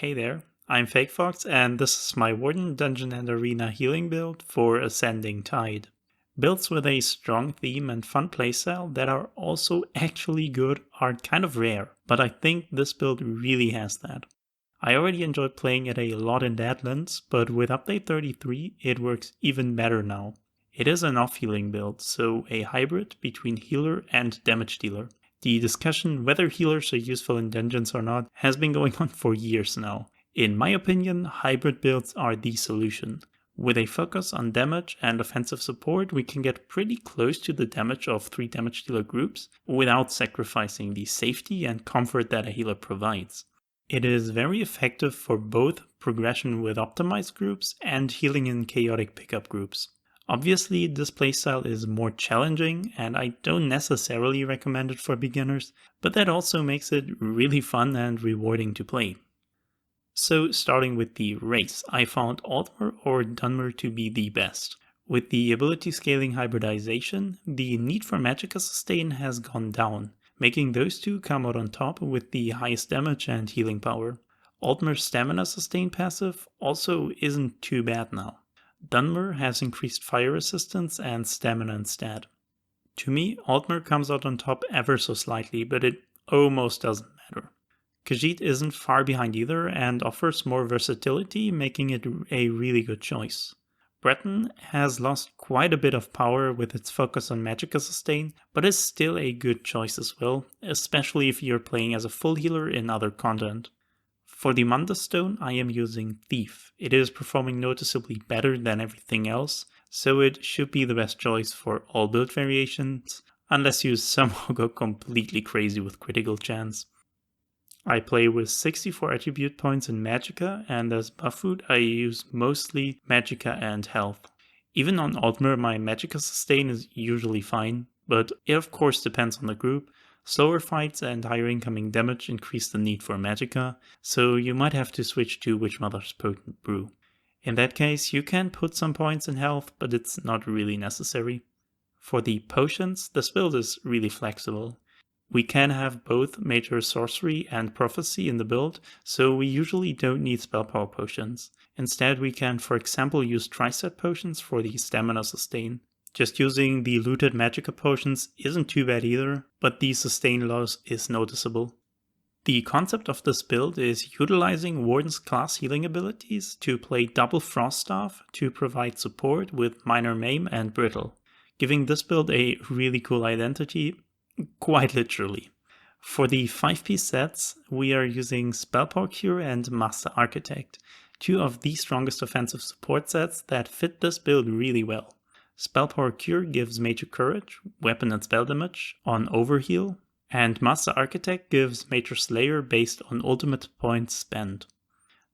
Hey there, I'm FakeFox and this is my Warden Dungeon and Arena healing build for Ascending Tide. Builds with a strong theme and fun playstyle that are also actually good are kind of rare, but I think this build really has that. I already enjoyed playing it a lot in Deadlands, but with update 33 it works even better now. It is an off-healing build, so a hybrid between healer and damage dealer. The discussion whether healers are useful in dungeons or not has been going on for years now. In my opinion, hybrid builds are the solution. With a focus on damage and offensive support, we can get pretty close to the damage of 3 damage dealer groups without sacrificing the safety and comfort that a healer provides. It is very effective for both progression with optimized groups and healing in chaotic pickup groups. Obviously, this playstyle is more challenging and I don't necessarily recommend it for beginners, but that also makes it really fun and rewarding to play. So starting with the race, I found Altmer or Dunmer to be the best. With the ability scaling hybridization, the need for Magicka sustain has gone down, making those two come out on top with the highest damage and healing power. Altmer's stamina sustain passive also isn't too bad now. Dunmer has increased fire resistance and stamina instead. To me, Altmer comes out on top ever so slightly, but it almost doesn't matter. Khajiit isn't far behind either and offers more versatility, making it a really good choice. Breton has lost quite a bit of power with its focus on Magicka sustain, but is still a good choice as well, especially if you're playing as a full healer in other content. For the Mundus stone, I am using Thief. It is performing noticeably better than everything else, so it should be the best choice for all build variations, unless you somehow go completely crazy with critical chance. I play with 64 attribute points in Magicka, and as buff food I use mostly Magicka and health. Even on Altmer my Magicka sustain is usually fine, but it of course depends on the group. Slower fights and higher incoming damage increase the need for Magicka, so you might have to switch to Witchmother's Potent Brew. In that case, you can put some points in health, but it's not really necessary. For the potions, this build is really flexible. We can have both Major Sorcery and Prophecy in the build, so we usually don't need spell power potions. Instead, we can, for example, use Tri-set potions for the stamina sustain. Just using the looted Magicka potions isn't too bad either, but the sustain loss is noticeable. The concept of this build is utilizing Warden's class healing abilities to play double Frost Staff to provide support with Minor Maim and Brittle, giving this build a really cool identity, quite literally. For the 5-piece sets, we are using Spell Power Cure and Master Architect, two of the strongest offensive support sets that fit this build really well. Spell Power Cure gives Major Courage, weapon and spell damage on overheal, and Master Architect gives Major Slayer based on ultimate points spent.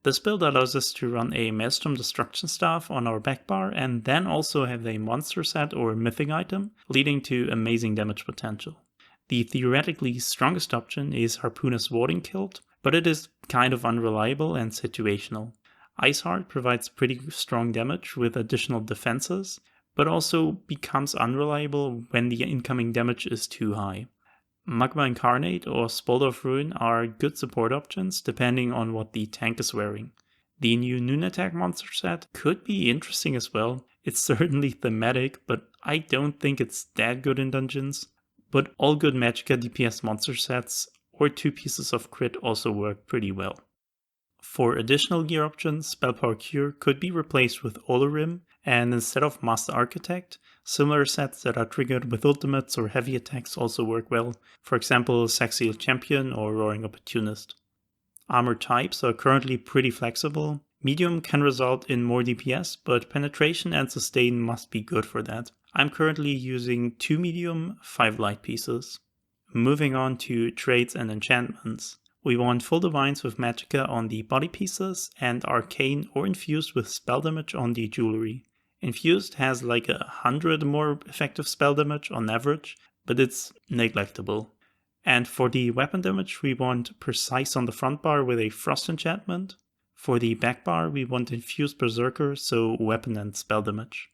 This build allows us to run a Maelstrom Destruction Staff on our back bar and then also have a monster set or mythic item, leading to amazing damage potential. The theoretically strongest option is Harpooner's Warding Kilt, but it is kind of unreliable and situational. Iceheart provides pretty strong damage with additional defenses, but also becomes unreliable when the incoming damage is too high. Magma Incarnate or Spolder of Ruin are good support options depending on what the tank is wearing. The new Noon Attack monster set could be interesting as well. It's certainly thematic, but I don't think it's that good in dungeons. But all good Magicka DPS monster sets or 2 pieces of crit also work pretty well. For additional gear options, Spell Power Cure could be replaced with Olorim, and instead of Master Architect, similar sets that are triggered with ultimates or heavy attacks also work well, for example Saxiel Champion or Roaring Opportunist. Armor types are currently pretty flexible. Medium can result in more DPS, but penetration and sustain must be good for that. I'm currently using 2 medium, 5 light pieces. Moving on to traits and enchantments. We want Full Divines with Magicka on the body pieces and Arcane or Infused with spell damage on the jewelry. Infused has like 100 more effective spell damage on average, but it's neglectable. And for the weapon damage we want Precise on the front bar with a Frost enchantment. For the back bar we want Infused Berserker, so weapon and spell damage.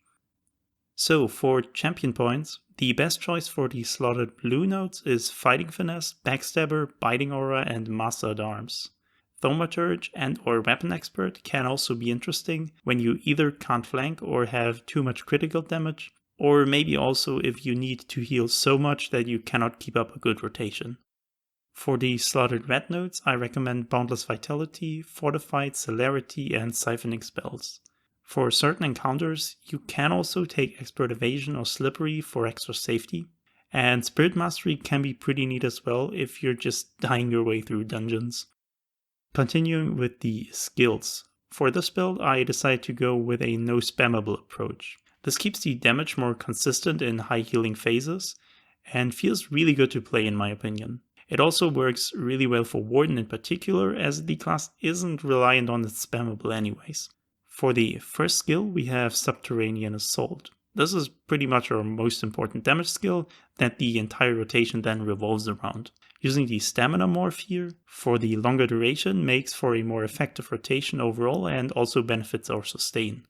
So for champion points, the best choice for the slotted blue nodes is Fighting Finesse, Backstabber, Biting Aura and Master at Arms. Thaumaturge and or Weapon Expert can also be interesting when you either can't flank or have too much critical damage, or maybe also if you need to heal so much that you cannot keep up a good rotation. For the slotted red nodes, I recommend Boundless Vitality, Fortified, Celerity, and Siphoning spells. For certain encounters, you can also take Expert Evasion or Slippery for extra safety, and Spirit Mastery can be pretty neat as well if you're just dying your way through dungeons. Continuing with the skills. For this build, I decided to go with a no spammable approach. This keeps the damage more consistent in high healing phases, and feels really good to play in my opinion. It also works really well for Warden in particular, as the class isn't reliant on its spammable anyways. For the first skill, we have Subterranean Assault. This is pretty much our most important damage skill that the entire rotation then revolves around. Using the Stamina Morph here for the longer duration makes for a more effective rotation overall and also benefits our sustain.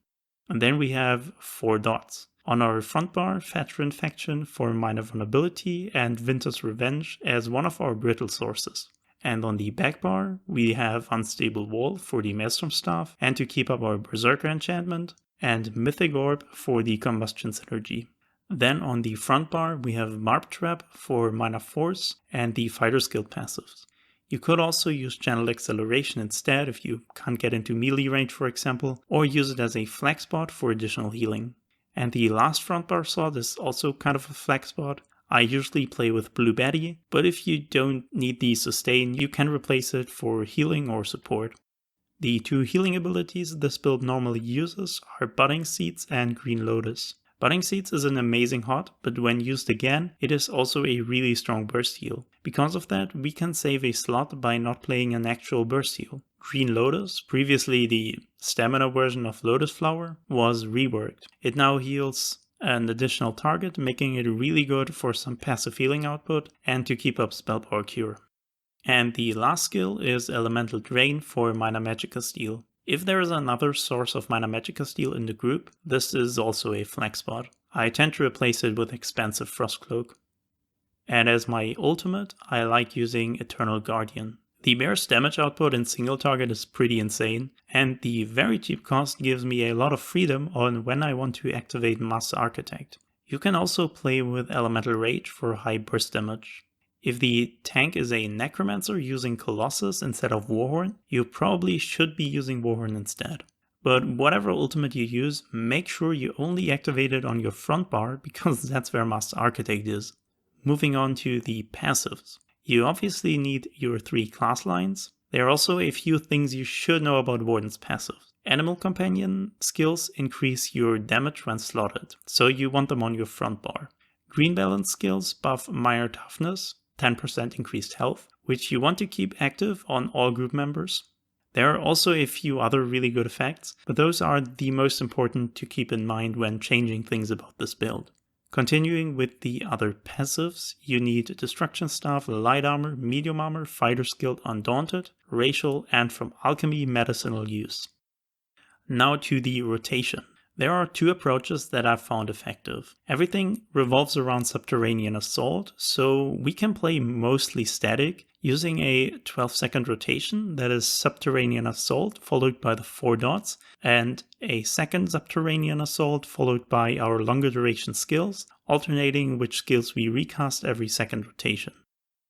And then we have 4 dots. On our front bar, Veteran Faction for minor vulnerability and Winter's Revenge as one of our brittle sources. And on the back bar, we have Unstable Wall for the Maelstrom Staff and to keep up our Berserker enchantment, and Mythic Orb for the Combustion synergy. Then on the front bar, we have Marp Trap for minor force and the Fighter's Guild passives. You could also use Channel Acceleration instead if you can't get into melee range, for example, or use it as a flag spot for additional healing. And the last front bar slot is also kind of a flag spot. I usually play with Blue Betty, but if you don't need the sustain, you can replace it for healing or support. The 2 healing abilities this build normally uses are Budding Seeds and Green Lotus. Budding Seeds is an amazing hot, but when used again, it is also a really strong burst heal. Because of that, we can save a slot by not playing an actual burst heal. Green Lotus, previously the stamina version of Lotus Flower, was reworked. It now heals an additional target, making it really good for some passive healing output and to keep up spell power cure. And the last skill is Elemental Drain for Minor Magicka Steel. If there is another source of Minor Magicka Steel in the group, this is also a flag spot. I tend to replace it with Expansive Frostcloak. And as my ultimate, I like using Eternal Guardian. The burst damage output in single target is pretty insane, and the very cheap cost gives me a lot of freedom on when I want to activate Master Architect. You can also play with Elemental Rage for high burst damage. If the tank is a Necromancer using Colossus instead of Warhorn, you probably should be using Warhorn instead. But whatever ultimate you use, make sure you only activate it on your front bar, because that's where Master Architect is. Moving on to the passives. You obviously need your 3 class lines. There are also a few things you should know about Warden's passive. Animal Companion skills increase your damage when slotted, so you want them on your front bar. Green Balance skills buff minor toughness, 10% increased health, which you want to keep active on all group members. There are also a few other really good effects, but those are the most important to keep in mind when changing things about this build. Continuing with the other passives, you need Destruction Staff, Light Armor, Medium Armor, Fighter's Guild Undaunted, Racial, and from Alchemy Medicinal use. Now to the rotation. There are 2 approaches that I've found effective. Everything revolves around Subterranean Assault, so we can play mostly static using a 12-second rotation that is Subterranean Assault followed by the 4 dots, and a second Subterranean Assault followed by our longer duration skills, alternating which skills we recast every second rotation.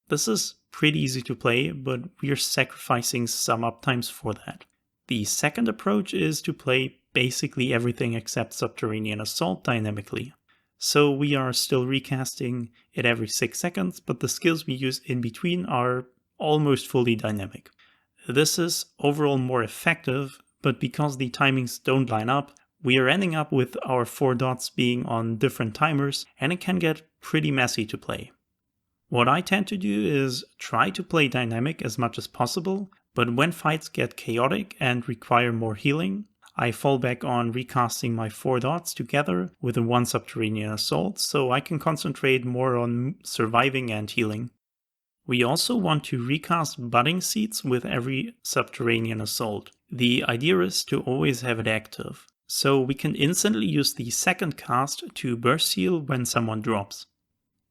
This is pretty easy to play, but we're sacrificing some uptimes for that. The second approach is to play basically everything except Subterranean Assault dynamically. So we are still recasting it every 6 seconds, but the skills we use in between are almost fully dynamic. This is overall more effective, but because the timings don't line up, we are ending up with our 4 dots being on different timers, and it can get pretty messy to play. What I tend to do is try to play dynamic as much as possible, but when fights get chaotic and require more healing, I fall back on recasting my 4 dots together with a 1 Subterranean Assault, so I can concentrate more on surviving and healing. We also want to recast Budding Seeds with every Subterranean Assault. The idea is to always have it active, so we can instantly use the second cast to burst heal when someone drops.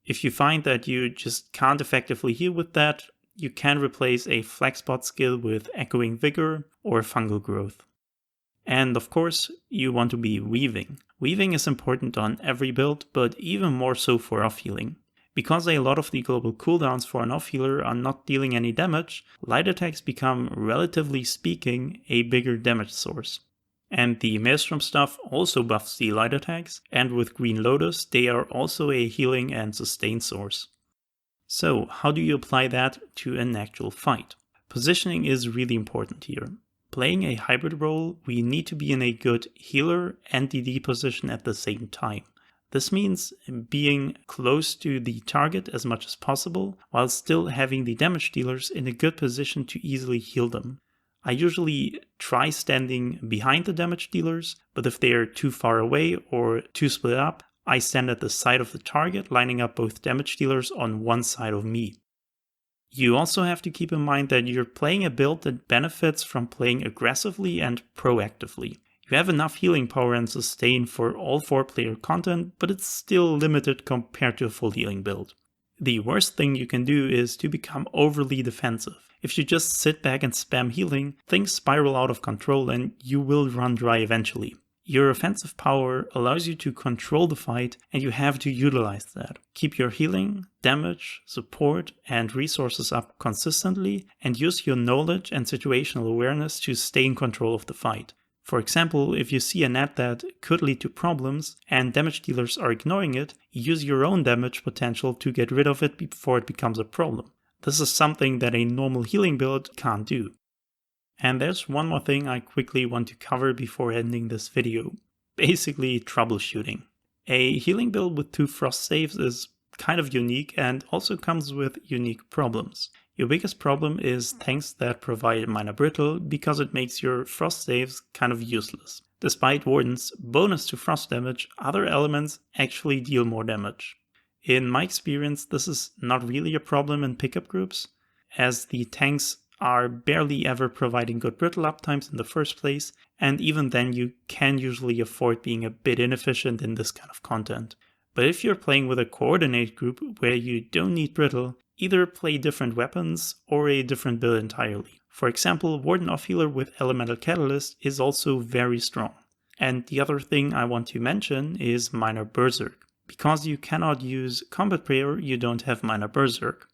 If you find that you just can't effectively heal with that, you can replace a Flexbot skill with Echoing Vigor or Fungal Growth. And of course, you want to be weaving. Weaving is important on every build, but even more so for off healing. Because a lot of the global cooldowns for an off healer are not dealing any damage, light attacks become, relatively speaking, a bigger damage source. And the Maelstrom stuff also buffs the light attacks, and with Green Lotus they are also a healing and sustain source. So how do you apply that to an actual fight? Positioning is really important here. Playing a hybrid role, we need to be in a good healer and DD position at the same time. This means being close to the target as much as possible, while still having the damage dealers in a good position to easily heal them. I usually try standing behind the damage dealers, but if they are too far away or too split up, I stand at the side of the target, lining up both damage dealers on one side of me. You also have to keep in mind that you're playing a build that benefits from playing aggressively and proactively. You have enough healing power and sustain for all 4-player content, but it's still limited compared to a full healing build. The worst thing you can do is to become overly defensive. If you just sit back and spam healing, things spiral out of control and you will run dry eventually. Your offensive power allows you to control the fight, and you have to utilize that. Keep your healing, damage, support, and resources up consistently, and use your knowledge and situational awareness to stay in control of the fight. For example, if you see a net that could lead to problems and damage dealers are ignoring it, use your own damage potential to get rid of it before it becomes a problem. This is something that a normal healing build can't do. And there's one more thing I quickly want to cover before ending this video. Basically, troubleshooting. A healing build with 2 frost saves is kind of unique and also comes with unique problems. Your biggest problem is tanks that provide Minor Brittle because it makes your frost saves kind of useless. Despite Warden's bonus to frost damage, other elements actually deal more damage. In my experience, this is not really a problem in pickup groups, as the tanks are barely ever providing good brittle uptimes in the first place, and even then you can usually afford being a bit inefficient in this kind of content. But if you're playing with a coordinate group where you don't need brittle, either play different weapons or a different build entirely. For example, Warden off-healer with Elemental Catalyst is also very strong. And the other thing I want to mention is Minor Berserk. Because you cannot use Combat Prayer, you don't have Minor Berserk.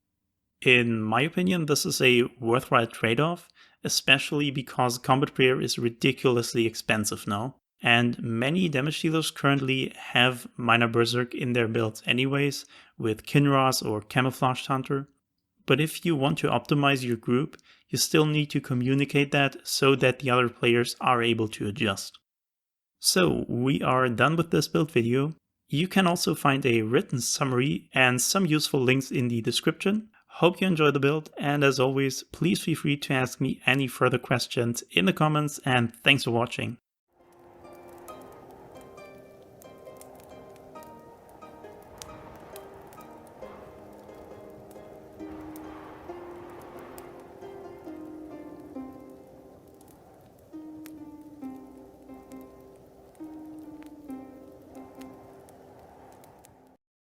In my opinion, this is a worthwhile trade-off, especially because Combat Prayer is ridiculously expensive now. And many damage dealers currently have Minor Berserk in their builds anyways, with Kinraz or Camouflaged Hunter. But if you want to optimize your group, you still need to communicate that so that the other players are able to adjust. So we are done with this build video. You can also find a written summary and some useful links in the description. Hope you enjoy the build, and as always, please feel free to ask me any further questions in the comments, and thanks for watching.